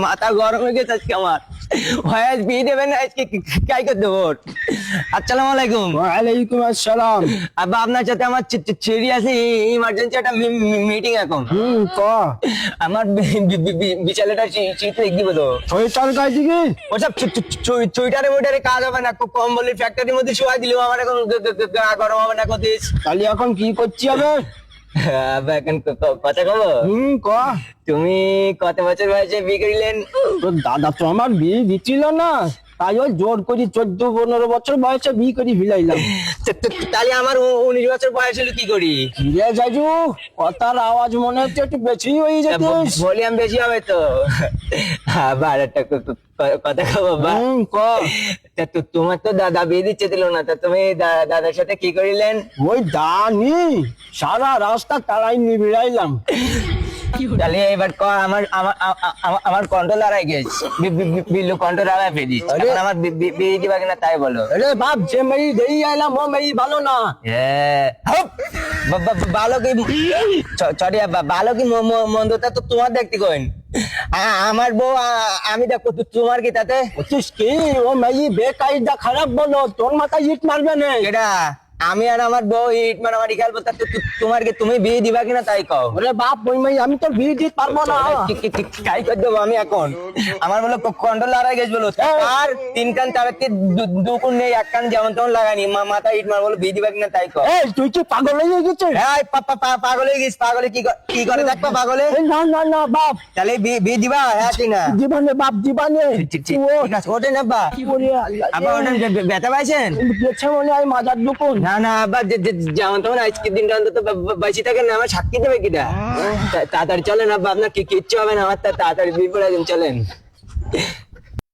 মাথা গরম হয়ে গেছে আজকে আমার। ভাই আজ বিয়ে দেবেন না, আজকে কাই করে দেবো? আসসালামু আলাইকুম। ওয়ালাইকুম আসসালাম। আব্বা আপনার সাথে আমার সিরিয়াসলি ইমার্জেন্সি একটা মিটিং এখন। ক আমার বিচালেটা শীত লিখ দিব তো। সোয়েটার গাই দিবি? ওসব চুইটারে মুইটারে কাজ হবে না, কম্বলের ফ্যাক্টরির মধ্যে শোয়া দিলেও আমার এখন গা গরম হবে না কতিস। তাহলে এখন কি করছি হবে? আব্বা এখন কথা কব। ক তুমি কত বছর বয়সে বিয়ে করিলেন? তোর দাদা তো আমার বিয়ে দিচ্ছিল না, তাই ওই জোর করি 14-15 বছর বয়সে বিয়ে করে ফিলাইলাম। তাহলে আমার 19 বছর বয়স হলো কি করি? রে জাজু, কথার আওয়াজ মনে হচ্ছে একটু বেশি হয়ে যেতে। ভলিউম বেশি হবে তো। আবার একটা কথা কব বাবা। ক তোমার তো দাদা বিয়ে দিচ্ছে দিল না, তা তুমি দাদার সাথে কি করিলেন? ওই দানি সারা রাস্তা তারাই নিয়ে বেড়াইলাম। তাহলে এবার আমার কন্ট্রোল হারাই গেছে, বিল্লু কন্ট্রোল হারাই ফেলিস। এখন আমার বিয়ে দিবা কিনা তাই বলো। আরে বাপ, যে মেয়ে দেই আইলাম ও মেয়ে ভালো না। হ্যাঁ, ভালো কি সরি ভালো কি মন্দটা তো তোমার দেখতে কইন। আমার বউ আমি দেখো, তোমার কি তাতে? বলছিস কি ও মেয়ে বেকায়দা খারাপ বলো, তোর মাথায় ইট মারবে না। এটা আমি আর আমার বউ ইট মারামারি খেলবো, তা তোমার কি তুমি বিয়ে দিবা কিনা তাই কও। ওরে বাপ, ওই মেয়ে আমি তো বিয়ে দিতে পারবো না। কাই করে দেবো আমি এখন? আমার বলো কন্ট্রোল হারাই গেছে বলো। আর 3 কান তারাতে 2 কোণ নেই, 1 কান যেমন তেমন লাগানি, মাথা ইট মার বলো, বিয়ে দিবা কিনা তাই কও। এই তুই কি পাগল হয়ে গেছিস? হ্যাঁ পাগল হয়ে গেছিস। পাগলে কি করে দেখবা পাগলে? এই না না না বাপ, তাহলে বিয়ে দিবা? হ্যাঁ কি না? জীবনে বাপ জীবনে। ঠিক আছে, ওঠেন আব্বা। ওরে আল্লাহ, আব্বা ওঠেন, ব্যথা পাইছেন? গেছে মনে হয় মাজার দোকান। না না আব্বা, যেমন তেমন আজকের দিনটা অন্তত বেঁচে থাকেন না, আমার সাক্ষী দেবে কিটা। তাড়াতাড়ি চলেন আব্বা, আপনার কিচ্ছু হবে না, আমার তাড়াতাড়ি বিয়ে পড়ে চলেন।